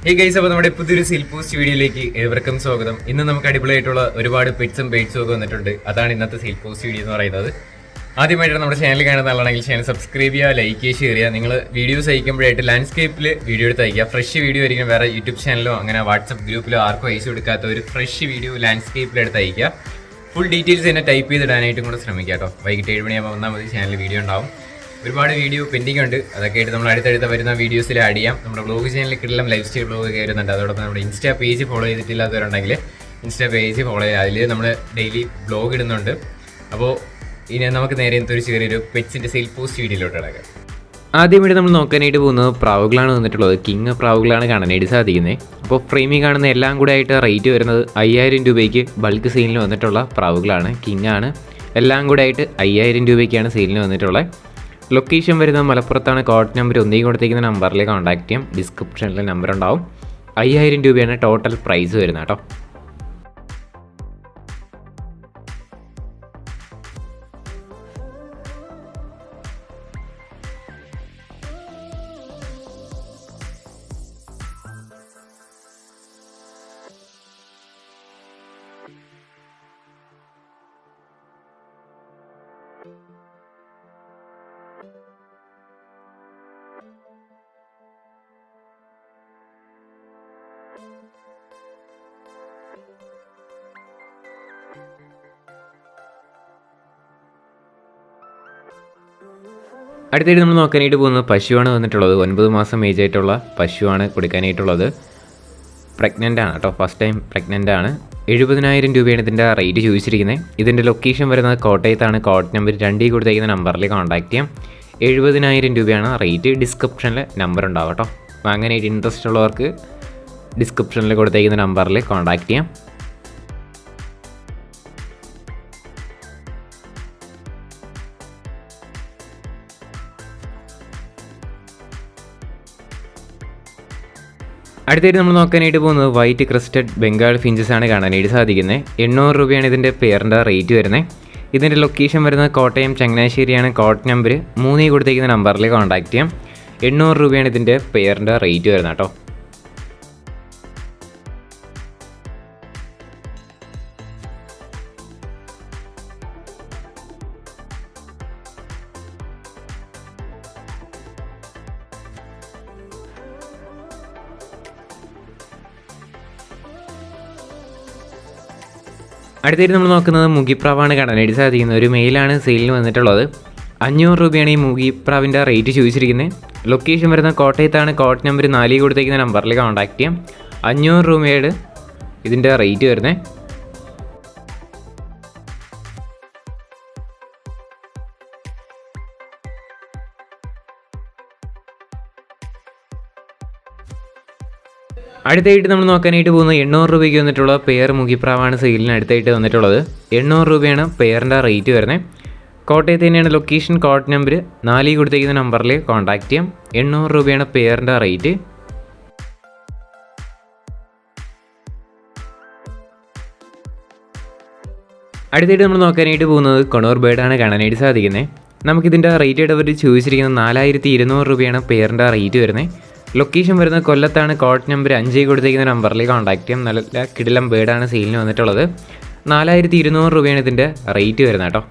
Hey guys, അപ്പോൾ നമ്മുടെ പുതിയൊരു സെയിൽ പോസ്റ്റ് വീഡിയോയിലേക്ക് ഏവർക്കും സ്വാഗതം. ഇന്ന് നമുക്ക് അടിപൊളിയായിട്ടുള്ള ഒരുപാട് പെറ്റ്സും ബേഡ്സും ഒക്കെ വന്നിട്ടുണ്ട്. അതാണ് ഇന്നത്തെ സെയിൽ പോസ്റ്റ് വീഡിയോ എന്ന് പറയുന്നത്. ആദ്യമായിട്ട് നമ്മുടെ ചാനൽ കാണുന്ന ആളാണെങ്കിൽ ചാനൽ സബ്സ്ക്രൈബ് ചെയ്യുക, ലൈക്ക് ചെയ്യുക, ഷെയർ ചെയ്യുക. നിങ്ങൾ വീഡിയോസ് അയക്കുമ്പോഴായിട്ട് ലാൻഡ്സ്കേപ്പിൽ വീഡിയോ എടുത്ത് അയക്കുക. ഫ്രഷ് വീഡിയോ ആയിരിക്കും. വേറെ യൂട്യൂബ് ചാനലോ അങ്ങനെ വാട്സപ്പ് ഗ്രൂപ്പിലോ ആർക്കും അയച്ചു കൊടുക്കാത്ത ഒരു ഫ്രഷ് വീഡിയോ ലാൻഡ്സ്കേപ്പിൽ എടുത്ത് അയക്കുക. ഫുൾ ഡീറ്റെയിൽസ് തന്നെ ടൈപ്പ് ചെയ്തിടാനായിട്ടും കൂടെ ശ്രമിക്കുക കേട്ടോ. വൈകിട്ട് 7 മണിയാകുമ്പോൾ വന്നാൽ മതി. ചാനൽ വീഡിയോ ഉണ്ടാവും. ഒരുപാട് വീഡിയോ പെൻഡിങ് ഉണ്ട്. അതൊക്കെ ആയിട്ട് നമ്മൾ അടുത്തടുത്ത് വരുന്ന വീഡിയോസിൽ ആഡ് ചെയ്യാം. നമ്മുടെ ബ്ലോഗ് ചാനലിൽ ലൈഫ് സ്റ്റൈൽ ബ്ലോഗ് കയറുന്നുണ്ട്. അതോടൊപ്പം നമ്മുടെ ഇൻസ്റ്റാ പേജ് ഫോളോ ചെയ്തിട്ടില്ലാത്തവരുണ്ടെങ്കിൽ ഇൻസ്റ്റാ പേജ് ഫോളോ ചെയ്യുക. അതിൽ നമ്മൾ ഡെയിലി ബ്ലോഗ് ഇടുന്നുണ്ട്. അപ്പോൾ ഇനി നമുക്ക് നേരെ ഇന്നത്തെ ഒരു ചെറിയൊരു പെറ്റ്സിൻ്റെ സെയിൽ പോസ്റ്റ് വീഡിയോയിലോട്ട് കിടക്കാം. ആദ്യമായിട്ട് നമ്മൾ നോക്കാനായിട്ട് പോകുന്നത് പ്രാവുകളാണ് വന്നിട്ടുള്ളത്. കിങ് പ്രാവുകളാണ് കാണാനായിട്ട് സാധിക്കുന്നത്. അപ്പോൾ ഫ്രെയിമിൽ കാണുന്ന എല്ലാം കൂടെ ആയിട്ട് റേറ്റ് വരുന്നത് 5000 രൂപയ്ക്ക് ബൾക്ക് സെയിലിന് വന്നിട്ടുള്ള പ്രാവുകളാണ്. കിങ് ആണ്. എല്ലാം കൂടെ ആയിട്ട് 5000 രൂപയ്ക്കാണ് സെയിലിന് വന്നിട്ടുള്ളത്. ലൊക്കേഷൻ വരുന്നത് മലപ്പുറത്താണ്. കോഡ് നമ്പർ ഒന്നേ കൊടുത്തേക്കുന്ന നമ്പറിൽ കോൺടാക്ട് ചെയ്യാം. ഡിസ്ക്രിപ്ഷനിൽ നമ്പർ ഉണ്ടാവും. 5000 രൂപയാണ് ടോട്ടൽ പ്രൈസ് വരുന്നത് കേട്ടോ. അടുത്തായിട്ട് നമ്മൾ നോക്കാനായിട്ട് പോകുന്നത് പശുവാണ് വന്നിട്ടുള്ളത്. 9 മാസം ഏജ് ആയിട്ടുള്ള പശുവാണ് കൊടുക്കാനായിട്ടുള്ളത്. പ്രഗ്നൻ്റ് ആണ് കേട്ടോ. ഫസ്റ്റ് ടൈം പ്രഗ്നൻ്റ് ആണ്. 70,000 രൂപയാണ് ഇതിൻ്റെ റേറ്റ് ചോദിച്ചിരിക്കുന്നത്. ഇതിൻ്റെ ലൊക്കേഷൻ വരുന്നത് കോട്ടയത്താണ്. കോഡ് നമ്പർ 2 കൊടുത്തേക്കുന്ന നമ്പറിൽ കോൺടാക്ട് ചെയ്യാം. 70,000 രൂപയാണ് റേറ്റ്. ഡിസ്ക്രിപ്ഷനിൽ നമ്പർ ഉണ്ടാവും കേട്ടോ. വാങ്ങാനായിട്ട് ഇൻട്രസ്റ്റ് ഉള്ളവർക്ക് ഡിസ്ക്രിപ്ഷനിൽ കൊടുത്തേക്കുന്ന നമ്പറിൽ കോൺടാക്ട് ചെയ്യാം. അടുത്തായിട്ട് നമ്മൾ നോക്കാനായിട്ട് പോകുന്നത് വൈറ്റ് ക്രസ്റ്റഡ് ബംഗാൾ ഫിഞ്ചസ് ആണ് കാണാനായിട്ട് സാധിക്കുന്നത്. 800 രൂപയാണ് ഇതിൻ്റെ പെയറിൻ്റെ റേറ്റ് വരുന്നത്. ഇതിൻ്റെ ലൊക്കേഷൻ വരുന്നത് കോട്ടയം ചങ്ങനാശ്ശേരിയാണ്. കോഡ് നമ്പർ 3 കൊടുത്തേക്കുന്ന നമ്പറിൽ കോൺടാക്ട് ചെയ്യാം. 800 രൂപയാണ് ഇതിൻ്റെ പെയറിൻ്റെ റേറ്റ് വരുന്നത് കേട്ടോ. അടുത്തായിട്ട് നമ്മൾ നോക്കുന്നത് മുഗിപ്രാവാണ് കാണാനായിട്ട് സാധിക്കുന്നത്. ഒരു മെയിലാണ് സെയിലിന് വന്നിട്ടുള്ളത്. 500 രൂപയാണ് ഈ മുഗിപ്രാവിൻ്റെ റേറ്റ് ചോദിച്ചിരിക്കുന്നത്. ലൊക്കേഷൻ വരുന്നത് കോട്ടയത്താണ്. കോഡ് നമ്പർ 4 കൊടുത്തേക്കുന്ന നമ്പറിൽ കോൺടാക്ട് ചെയ്യാം. 500 രൂപയാണ് ഇതിൻ്റെ റേറ്റ് വരുന്നത്. അടുത്തായിട്ട് നമ്മൾ നോക്കാനായിട്ട് പോകുന്നത് 800 രൂപയ്ക്ക് വന്നിട്ടുള്ള പെയർ മുഗിപ്രാവാണ് സെയിലിന് അടുത്തായിട്ട് വന്നിട്ടുള്ളത്. 800 രൂപയാണ് പെയറിൻ്റെ റേറ്റ് വരുന്നത്. കോട്ടയത്ത് തന്നെയാണ് ലൊക്കേഷൻ. കോഡ് നമ്പർ 4 കൊടുത്തേക്കുന്ന നമ്പറിൽ കോൺടാക്ട് ചെയ്യാം. 800 രൂപയാണ് പെയറിൻ്റെ റേറ്റ്. അടുത്തായിട്ട് നമ്മൾ നോക്കാനായിട്ട് പോകുന്നത് കൊണൂർ ബേർഡാണ് കാണാനായിട്ട് സാധിക്കുന്നത്. നമുക്കിതിൻ്റെ റേറ്റ് ആയിട്ട് അവർ ചോദിച്ചിരിക്കുന്നത് 4200 രൂപയാണ് പെയറിൻ്റെ റേറ്റ് വരുന്നത്. ലൊക്കേഷൻ വരുന്നത് കൊല്ലത്താണ്. കോഡ് നമ്പർ 5 കൊടുത്തേക്കുന്ന നമ്പറിൽ കോൺടാക്ട് ചെയ്യാം. നല്ല കിടിലം ബേർഡാണ് സെയിലിന് വന്നിട്ടുള്ളത്. 4200 രൂപയാണ് ഇതിൻ്റെ റേറ്റ് വരുന്നത് കേട്ടോ.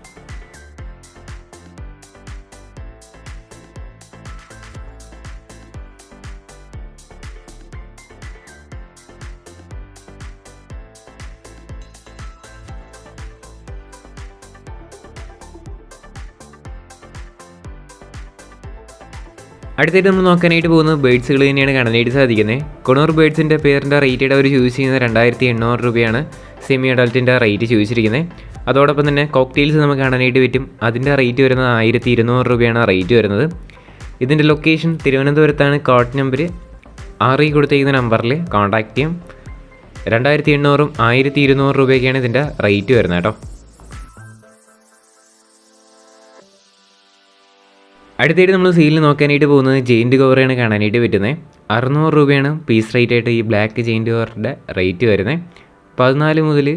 അടുത്തായിട്ട് നമ്മൾ നോക്കാനായിട്ട് പോകുന്നത് ബേഡ്സുകൾ തന്നെയാണ് കാണാനായിട്ട് സാധിക്കുന്നത്. കൊണൂർ ബേഡ്സിൻ്റെ പെയറിൻ്റെ റേറ്റ് അവർ ചൂസ് ചെയ്യുന്നത് 2800 രൂപയാണ്. സെമി അഡൾട്ടിൻ്റെ റേറ്റ് ചോദിച്ചിരിക്കുന്നത്. അതോടൊപ്പം തന്നെ കോക്ടെയിൽസ് നമുക്ക് കാണാനായിട്ട് പറ്റും. അതിൻ്റെ റേറ്റ് വരുന്നത് 1200 രൂപയാണ് റേറ്റ് വരുന്നത്. ഇതിൻ്റെ ലൊക്കേഷൻ തിരുവനന്തപുരത്താണ്. കോഡ് നമ്പർ 6 കൊടുത്തേക്കുന്ന നമ്പറിൽ കോൺടാക്ട് ചെയ്യാം. 2800ഉം 1200 രൂപയൊക്കെയാണ് ഇതിൻ്റെ റേറ്റ് വരുന്നത് കേട്ടോ. അടുത്തായിട്ട് നമ്മൾ സെയിലിൽ നോക്കാനായിട്ട് പോകുന്നത് ജെയിൻറ്റ് കവറാണ് കാണാനായിട്ട് പറ്റുന്നത്. 600 രൂപയാണ് പീസ് റേറ്റ് ആയിട്ട് ഈ ബ്ലാക്ക് ജെയിൻറ്റ് കവറിൻ്റെ റേറ്റ് വരുന്നത്. 14 മുതൽ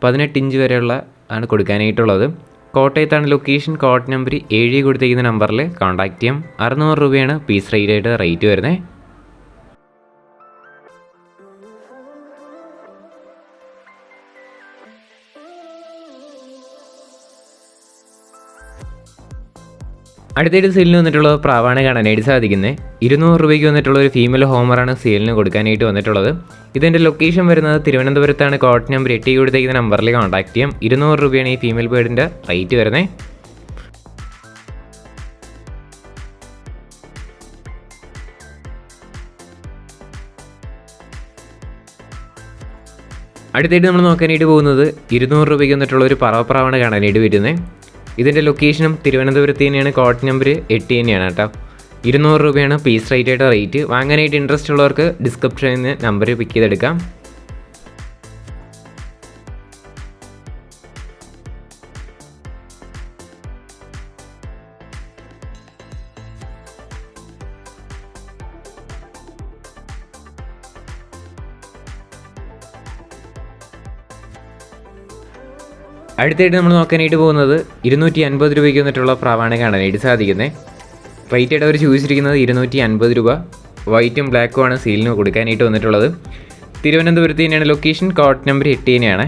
18 ഇഞ്ച് വരെയുള്ള ആണ് കൊടുക്കാനായിട്ടുള്ളത്. കോട്ടയത്താണ് ലൊക്കേഷൻ. കോഡ് നമ്പർ 7 കൊടുത്തിരിക്കുന്ന നമ്പറിൽ കോൺടാക്ട് ചെയ്യാം. 600 രൂപയാണ് പീസ് റേറ്റ് ആയിട്ട് റേറ്റ് വരുന്നത്. അടുത്തായിട്ട് സെയിലിന് വന്നിട്ടുള്ള പ്രാവാണ് കാണാനായിട്ട് സാധിക്കുന്നത്. 200 രൂപയ്ക്ക് വന്നിട്ടുള്ള ഒരു ഫീമെയിൽ ഹോമറാണ് സെയിലിന് കൊടുക്കാനായിട്ട് വന്നിട്ടുള്ളത്. ഇതിൻ്റെ ലൊക്കേഷൻ വരുന്നത് തിരുവനന്തപുരത്താണ്. കോഡ് നമ്പർ 8 കൊടുത്തേക്കുന്ന നമ്പറിൽ കോൺടാക്ട് ചെയ്യാം. 200 രൂപയാണ് ഈ ഫീമെയിൽ ബേർഡിൻ്റെ റേറ്റ് വരുന്നത്. അടുത്തായിട്ട് നമ്മൾ നോക്കാനായിട്ട് പോകുന്നത് 200 രൂപയ്ക്ക് വന്നിട്ടുള്ള ഒരു പറവപ്രാവാണ് കാണാനായിട്ട് വരുന്നത്. ഇതിൻ്റെ ലൊക്കേഷനും തിരുവനന്തപുരത്ത് തന്നെയാണ്. കോഡ് നമ്പർ 8 തന്നെയാണ് കേട്ടോ. 200 രൂപയാണ് പീസ് റേറ്റായിട്ട് റേറ്റ്. വാങ്ങാനായിട്ട് ഇൻട്രസ്റ്റ് ഉള്ളവർക്ക് ഡിസ്ക്രിപ്ഷനിൽ നിന്ന് നമ്പർ പിക്ക് ചെയ്തെടുക്കാം. അടുത്തായിട്ട് നമ്മൾ നോക്കാനായിട്ട് പോകുന്നത് 250 രൂപയ്ക്ക് വന്നിട്ടുള്ള പ്രാവാണ് കാണാനായിട്ട് സാധിക്കുന്നത്. റേറ്റായിട്ട് അവർ ചോദിച്ചിരിക്കുന്നത് 250 രൂപ. വൈറ്റും ബ്ലാക്കും ആണ് സെയിലിന് കൊടുക്കാനായിട്ട് വന്നിട്ടുള്ളത്. തിരുവനന്തപുരത്ത് തന്നെയാണ് ലൊക്കേഷൻ. കോഡ് നമ്പർ 8 തന്നെയാണ്.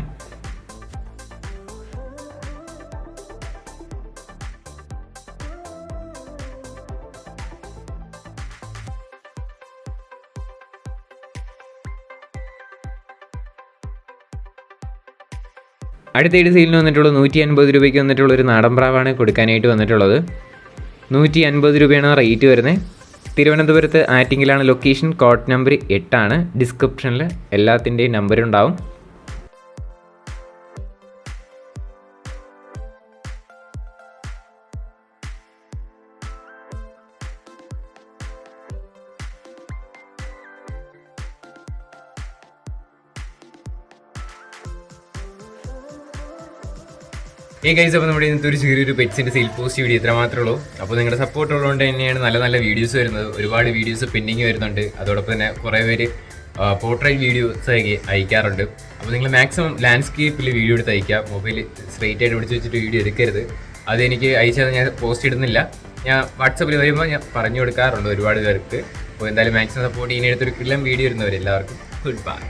അടുത്തായിട്ട് സെയിലിന് വന്നിട്ടുള്ള 150 രൂപയ്ക്ക് വന്നിട്ടുള്ള ഒരു നാടൻ പ്രാവാണ് കൊടുക്കാനായിട്ട് വന്നിട്ടുള്ളത്. 150 രൂപയാണ് റേറ്റ് വരുന്നത്. തിരുവനന്തപുരത്ത് ആറ്റിങ്ങിലാണ് ലൊക്കേഷൻ. കോഡ് നമ്പർ 8 ആണ്. ഡിസ്ക്രിപ്ഷനിൽ എല്ലാത്തിൻ്റെയും നമ്പറുണ്ടാവും. ഗൈസ്, അപ്പോൾ നമ്മുടെ ഇന്നത്തെ ഒരു ചെറിയൊരു പെറ്റ്സിൻ്റെ സെയിൽ പോസ്റ്റ് വീഡിയോ ഇത്ര മാത്രമേ ഉള്ളൂ. അപ്പോൾ നിങ്ങളുടെ സപ്പോർട്ട് ഉള്ളതുകൊണ്ട് തന്നെയാണ് നല്ല നല്ല വീഡിയോസ് വരുന്നത്. ഒരുപാട് വീഡിയോസ് പെൻഡിങ് വരുന്നുണ്ട്. അതോടൊപ്പം തന്നെ കുറേ പേര് പോർട്രേറ്റ് വീഡിയോസ് അയക്കാറുണ്ട്. അപ്പോൾ നിങ്ങൾ മാക്സിമം ലാൻഡ്സ്കേപ്പിൽ വീഡിയോ എടുത്ത് അയക്കുക. മൊബൈൽ സ്ട്രെയിറ്റ് ആയിട്ട് പിടിച്ച് വെച്ചിട്ട് വീഡിയോ എടുക്കരുത്. അതെനിക്ക് അയച്ചാൽ ഞാൻ പോസ്റ്റ് ഇടുന്നില്ല. ഞാൻ വാട്സപ്പിൽ വരുമ്പോൾ ഞാൻ പറഞ്ഞു കൊടുക്കാറുണ്ട് ഒരുപാട് പേർക്ക്. അപ്പോൾ എന്തായാലും മാക്സിമം സപ്പോർട്ട് ഇതിനടുത്തൊരു കിള്ളം വീഡിയോ വരുന്നവരെല്ലാവർക്കും ഗുഡ് ബൈ.